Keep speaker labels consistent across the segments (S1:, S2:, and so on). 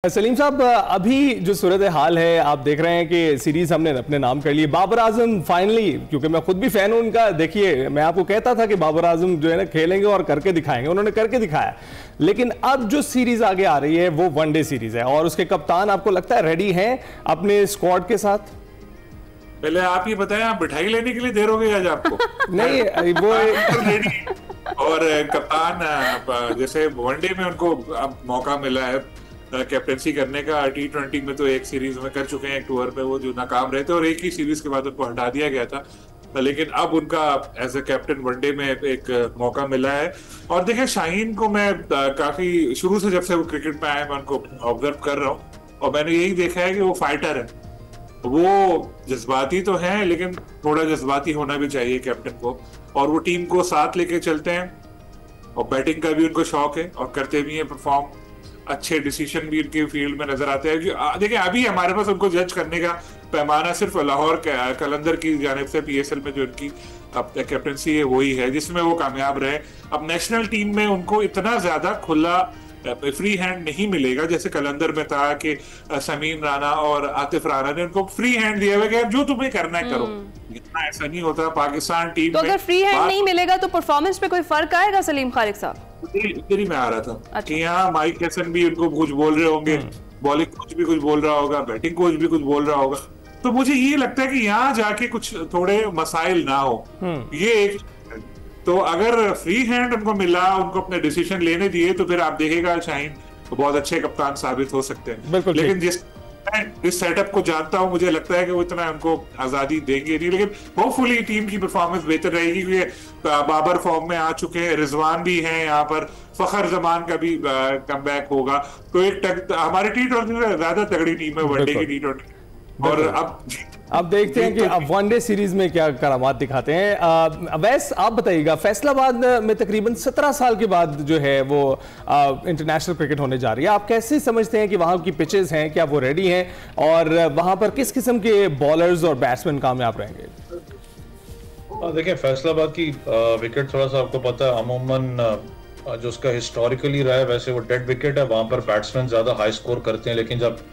S1: सलीम साहब, अभी जो सूरत हाल है आप देख रहे हैं कि सीरीज हमने अपने नाम कर ली। बाबर आजम फाइनली, क्योंकि मैं खुद भी फैन हूं उनका, देखिए मैं आपको कहता था कि बाबर आजम जो है ना खेलेंगे और करके दिखाएंगे, उन्होंने करके दिखाया। लेकिन अब जो सीरीज आगे आ रही है वो वनडे सीरीज है और उसके कप्तान आपको लगता है रेडी हैं अपने स्क्वाड के साथ?
S2: पहले आप ये बताएं, आप मिठाई लेने के लिए देर हो गई आज आपको?
S1: नहीं वो
S2: रेडी और कप्तान जैसे वनडे में उनको अब मौका मिला है कैप्टेंसी करने का। T20 में तो एक सीरीज में कर चुके हैं, एक टूर पे वो जो नाकाम रहे थे और एक ही सीरीज के बाद उनको हटा दिया गया था, लेकिन अब उनका एज ए कैप्टन वनडे में एक मौका मिला है। और देखिए शाहीन को मैं काफी शुरू से, जब से वो क्रिकेट में आए, मैं उनको ऑब्जर्व कर रहा हूँ और मैंने यही देखा है कि वो फाइटर है। वो जज्बाती तो है लेकिन थोड़ा जज्बाती होना भी चाहिए कैप्टन को, और वो टीम को साथ लेके चलते हैं और बैटिंग का भी उनको शौक है और करते भी हैं परफॉर्म। अच्छे डिसीजन भी उनके फील्ड में नजर आते हैं। देखिए अभी हमारे पास उनको जज करने का पैमाना सिर्फ लाहौर कलंदर की जानिब से PSL में जो उनकी अब कैप्टनसी है वही है जिसमें वो कामयाब रहे। अब नेशनल टीम में उनको इतना ज्यादा खुला फ्री हैंड नहीं मिलेगा जैसे कलंदर में था कि समीम राना और आतिफ राना ने उनको फ्री हैंड दिया हुआ कि जो तुम्हें करना है करो। इतना ऐसा नहीं होता पाकिस्तान टीम
S3: तो अगर फ्री हैंड नहीं मिलेगा तो परफॉर्मेंस पे कोई फर्क आएगा? सलीम खालिक साहब,
S2: इधर ही मैं आ रहा था
S3: अच्छा।
S2: कि यहाँ माइक हैसन भी उनको कुछ बोल रहे होंगे, बॉलिंग कोच भी कुछ बोल रहा होगा, बैटिंग कोच भी कुछ बोल रहा होगा। तो मुझे ये लगता है कि यहाँ जाके कुछ थोड़े मसाइल ना हो, ये एक। तो अगर फ्री हैंड उनको मिला, उनको अपने डिसीजन लेने दिए, तो फिर आप देखेगा शाहीन तो बहुत अच्छे कप्तान साबित हो सकते हैं। लेकिन इस सेटअप को जानता हूं, मुझे लगता है कि वो इतना उनको आजादी देंगे नहीं, लेकिन होपफुली टीम की परफॉर्मेंस बेहतर रहेगी क्योंकि बाबर फॉर्म में आ चुके हैं, रिजवान भी हैं यहाँ पर, फखर जमान का भी कमबैक होगा। तो एक हमारी T20 में ज्यादा तगड़ी टीम है वनडे की T20। और
S1: अब देखते हैं कि अब वनडे सीरीज में क्या करामात दिखाते हैं। वैस आप बताइएगा, फैसलाबाद में तकरीबन 17 साल के बाद जो है वो इंटरनेशनल क्रिकेट होने जा रही है। आप कैसे समझते हैं कि वहां की पिचेस हैं, क्या वो रेडी हैं और वहां पर किस किस्म के बॉलर्स और बैट्समैन कामयाब रहेंगे?
S4: देखिए फैसलाबाद की विकेट थोड़ा सा आपको पता है अमूमन जो उसका हिस्टोरिकली रहा है वैसे वो डेड विकेट है। वहां पर बैट्समैन ज्यादा हाई स्कोर करते हैं, लेकिन जब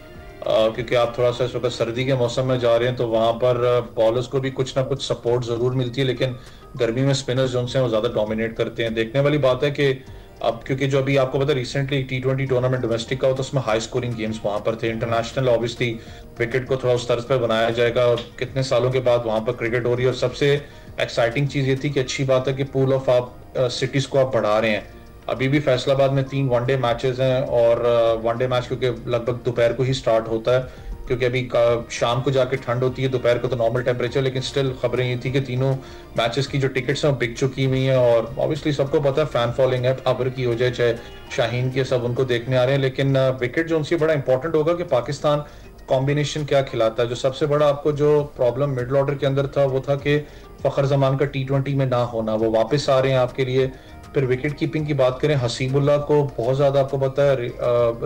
S4: क्योंकि आप थोड़ा सा इस वक्त सर्दी के मौसम में जा रहे हैं तो वहां पर बॉलर्स को भी कुछ ना कुछ सपोर्ट जरूर मिलती है, लेकिन गर्मी में स्पिनर्स जो हैं वो ज्यादा डोमिनेट करते हैं। देखने वाली बात है कि अब क्योंकि जो अभी आपको पता है रिसेंटली T20 टूर्नामेंट डोमेस्टिक का हो तो उसमें हाई स्कोरिंग गेम्स वहां पर थे। इंटरनेशनल ऑब्वियसली विकेट को थोड़ा उस तर्ज पर बनाया जाएगा और कितने सालों के बाद वहां पर क्रिकेट हो रही है। और सबसे एक्साइटिंग चीज ये थी कि अच्छी बात है कि पूल ऑफ आप सिटीज को आप बढ़ा रहे हैं। अभी भी फैसलाबाद में 3 वनडे मैचेस हैं और वनडे मैच क्योंकि लगभग दोपहर को ही स्टार्ट होता है, क्योंकि अभी शाम को जाके ठंड होती है, दोपहर को तो नॉर्मल टेम्परेचर, लेकिन स्टिल खबरें ये थी कि तीनों मैचेस की जो टिकट्स हैं वो बिक चुकी हुई हैं। और ऑब्वियसली सबको पता है फैन फॉलोइंग है, बाबर की हो जाए चाहे शाहीन की, सब उनको देखने आ रहे हैं। लेकिन विकेट जो उनसे बड़ा इंपॉर्टेंट होगा कि पाकिस्तान कॉम्बिनेशन क्या खिलाता है। जो सबसे बड़ा आपको जो प्रॉब्लम मिडल ऑर्डर के अंदर था वो था कि फखर जमान का T20 में ना होना, वो वापस आ रहे हैं आपके लिए। फिर विकेट कीपिंग की बात करें, हसीबुल्लाह को बहुत ज्यादा आपको पता है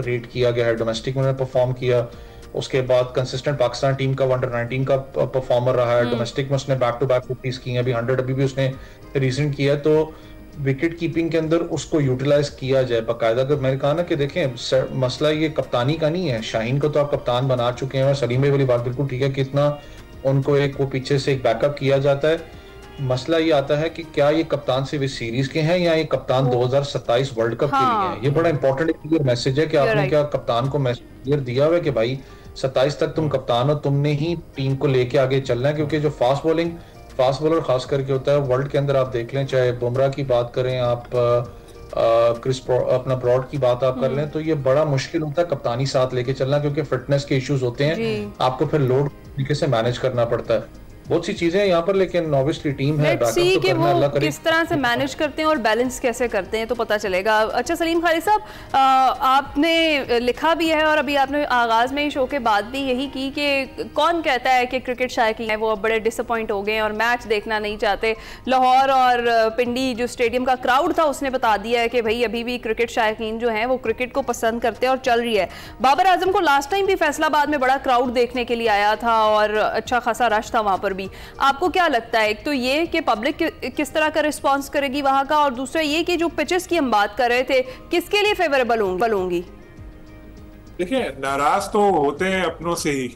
S4: रेट किया गया है, डोमेस्टिक में परफॉर्म किया। उसके बाद कंसिस्टेंट पाकिस्तान टीम का अंडर-19 का परफॉर्मर रहा है, डोमेस्टिक में उसने बैक टू बैक 50s की हैं, अभी 100 अभी भी उसने रीसेंट किया। तो विकेट कीपिंग के अंदर उसको यूटिलाइज किया जाए बाकायदा। अगर मैंने कहा ना कि देखें मसला ये कप्तानी का नहीं है, शाहीन को तो आप कप्तान बना चुके हैं और सलीम भाई वाली बात बिल्कुल ठीक है कि इतना उनको एक वो पीछे से एक बैकअप किया जाता है। मसला ये आता है कि क्या ये कप्तान सिर्फ इस सीरीज के हैं या ये कप्तान 2027 वर्ल्ड कप के लिए हैं। ये बड़ा इंपॉर्टेंट क्लियर मैसेज है कि आपने क्या कप्तान को मैसेज क्लियर दिया हुआ है कि भाई 27 तक तुम कप्तान हो, तुमने ही टीम को लेके आगे चलना है। क्योंकि जो फास्ट बॉलर खास करके होता है वर्ल्ड के अंदर, आप देख लें चाहे बुमराह की बात करें, आप अपना ब्रॉड की बात आप कर लें, तो ये बड़ा मुश्किल होता है कप्तानी साथ लेके चलना, क्योंकि फिटनेस के इश्यूज होते हैं, आपको फिर लोड तरीके से मैनेज करना पड़ता है। बहुत सी चीजें यहाँ पर, लेकिन ऑब्वियसली टीम है,
S3: लेट्स सी कि वो किस तरह से मैनेज करते हैं और बैलेंस कैसे करते हैं तो पता चलेगा। अच्छा सलीम खालिक साहब, आपने लिखा भी है और अभी आपने आगाज में ही शो के बाद भी यही की कि कौन कहता है कि क्रिकेट शायकीन है वो अब बड़े डिसअपॉइंट हो गए और मैच देखना नहीं चाहते। लाहौर और पिंडी जो स्टेडियम का क्राउड था उसने बता दिया है कि भाई अभी भी क्रिकेट शायकीन जो है वो क्रिकेट को पसंद करते हैं और चल रही है। बाबर आजम को लास्ट टाइम भी फैसलाबाद में बड़ा क्राउड देखने के लिए आया था और अच्छा खासा रश था वहां पर भी। आपको क्या लगता है, एक तो ये कि पब्लिक किस तरह का रिस्पांस करेगी वहां का, और दूसरा ये कि जो पिचेस की हम बात कर रहे थे किसके लिए फेवरेबल होंगी?
S2: देखिए नाराज तो होते हैं अपनों से ही।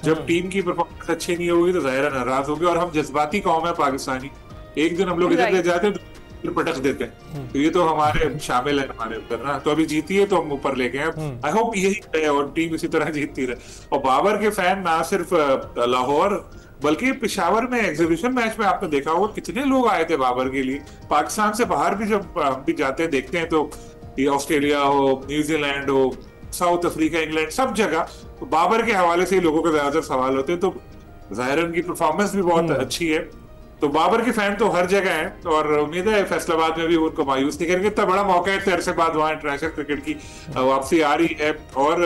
S2: जब टीम की परफॉर्मेंस अच्छी नहीं होगी तो जाहिर है नाराज होगी, और हम जज्बाती कौम है पाकिस्तानी। एक दिन हम लोग इधर ले जाते हैं तो फिर पटक देते हैं, तो ये तो हमारे शामिल है हमारे ऊपर ना। तो अभी जीती है तो हम ऊपर लेके हैं, आई होप यही है और टीम इसी तरह जीतती रहे। और बाबर के फैन ना सिर्फ लाहौर बल्कि पेशावर में एग्जीबिशन मैच में आपने देखा होगा कितने लोग आए थे बाबर के लिए। पाकिस्तान से बाहर भी जब हम भी जाते हैं देखते हैं तो ये ऑस्ट्रेलिया हो, न्यूजीलैंड हो, साउथ अफ्रीका, इंग्लैंड, सब जगह तो बाबर के हवाले से लोगों के ज्यादातर सवाल होते हैं। तो जाहिर उनकी परफॉर्मेंस भी बहुत अच्छी है, तो बाबर के फैन तो हर जगह हैं और उम्मीद है फैसलाबाद में भी उनको मायूस नहीं करेंगे। इतना बड़ा मौका है, इतने अरसे बाद वहाँ इंटरनेशनल क्रिकेट की वापसी आ रही है। और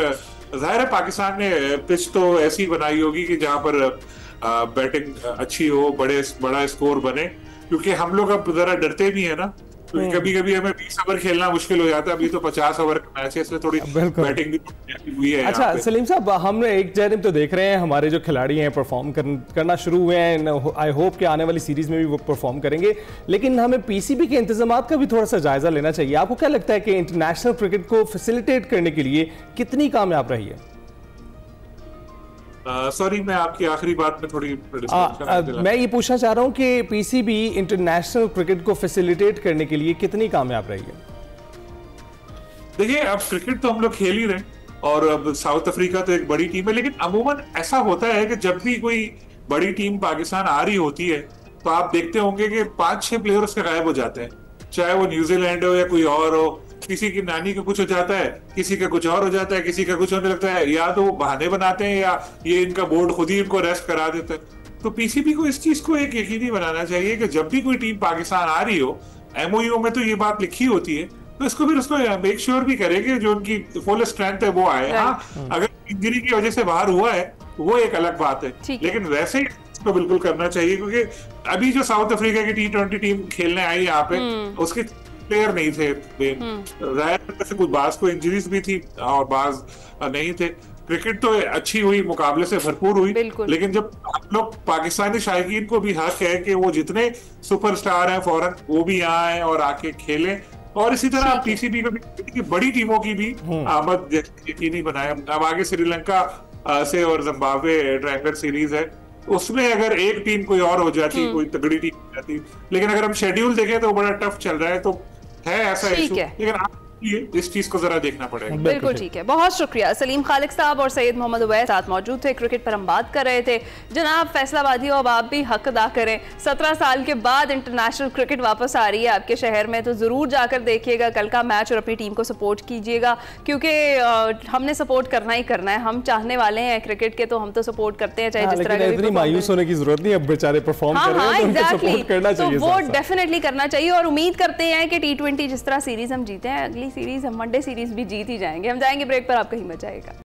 S2: जाहिर है पाकिस्तान ने पिच तो ऐसी बनाई होगी कि जहाँ पर बैटिंग अच्छी हो, बड़ा स्कोर बने, क्योंकि हम लोग अब जरा डरते भी है ना, क्योंकि कभी कभी हमें 20 ओवर खेलना मुश्किल हो जाता है। अभी तो 50 ओवर का मैच है, इसलिए थोड़ी बैटिंग भी हुई है।
S1: अच्छा सलीम साहब, हम एक जानिब तो देख रहे हैं हमारे जो खिलाड़ी हैं परफॉर्म करना शुरू हुए हैं, आई होप कि आने वाली सीरीज में भी वो परफॉर्म करेंगे, लेकिन हमें पीसीबी के इंतजामात का भी थोड़ा सा जायजा लेना चाहिए। आपको क्या लगता है कि इंटरनेशनल क्रिकेट को फैसिलिटेट करने के लिए कितनी कामयाब रही है?
S2: सॉरी मैं आपकी आखिरी बात में थोड़ी
S1: मैं ये पूछना चाह रहा हूं कि पीसीबी इंटरनेशनल क्रिकेट को फैसिलिटेट करने के लिए कितनी कामयाब रही है?
S2: देखिए अब क्रिकेट तो हम लोग खेल ही रहे हैं और अब साउथ अफ्रीका तो एक बड़ी टीम है, लेकिन अमूमन ऐसा होता है कि जब भी कोई बड़ी टीम पाकिस्तान आ रही होती है तो आप देखते होंगे कि 5-6 प्लेयर उसके गायब हो जाते हैं, चाहे वो न्यूजीलैंड हो या कोई और हो। किसी की नानी का कुछ हो जाता है, किसी का कुछ और हो जाता है, किसी का कुछ होने लगता है, या तो वो बहाने बनाते हैं या ये इनका बोर्ड खुद ही इनको रेस्ट करा देता है। तो पीसीबी को इस चीज को एक यकीनी बनाना चाहिए कि जब भी कोई टीम पाकिस्तान आ रही हो, एमओयू में तो ये बात लिखी होती है, तो इसको फिर उसको मेक श्योर भी करे कि जो उनकी फुल स्ट्रेंथ है वो आए। हाँ, अगर इंजरी की वजह से बाहर हुआ है वो एक अलग बात है, लेकिन वैसे ही इसको बिल्कुल करना चाहिए, क्योंकि अभी जो साउथ अफ्रीका की T20 टीम खेलने आई यहाँ पे उसके प्लेयर नहीं थे। से कुछ बाज को इंजरीज भी थी और बाज नहीं थे। क्रिकेट तो अच्छी हुई, मुकाबले से भरपूर हुई, लेकिन जब हम लोग पाकिस्तानी शायकीन को भी हक है कि वो जितने सुपरस्टार हैं फौरन वो भी यहाँ आए और आके खेलें, और इसी तरह पीसीबी को भी बड़ी टीमों की भी आमद यकीनी बनाए। अब आगे श्रीलंका से और जिम्बाब्वे ट्रायंगल सीरीज है, उसमें अगर एक टीम कोई और हो जाती, कोई तगड़ी टीम हो जाती, लेकिन अगर हम शेड्यूल देखें तो बड़ा टफ चल रहा है, तो है ऐसा इशू, लेकिन आप इस चीज को जरा देखना पड़ेगा।
S3: बिल्कुल ठीक है, बहुत शुक्रिया। सलीम खालिक साहब और सैयद मोहम्मद उवैस साथ मौजूद थे, क्रिकेट पर हम बात कर रहे थे। जनाब फैसलाबादी हो, अब आप भी हक अदा करें। 17 साल के बाद इंटरनेशनल क्रिकेट वापस आ रही है आपके शहर में, तो जरूर जाकर देखिएगा कल का मैच और अपनी टीम को सपोर्ट कीजिएगा, क्योंकि हमने सपोर्ट करना ही करना है। हम चाहने वाले हैं क्रिकेट के, तो हम तो सपोर्ट करते हैं, चाहे जिस तरह
S1: इतनी मायूस होने की जरूरत नहीं, अब बेचारे परफॉर्म कर रहे हैं तो उनको सपोर्ट करना चाहिए,
S3: वो डेफिनेटली करना चाहिए। और उम्मीद करते हैं कि T20 जिस तरह सीरीज हम जीते हैं, अगली सीरीज हम वनडे सीरीज भी जीत ही जाएंगे। हम जाएंगे ब्रेक पर, आप कहीं मत जाइएगा।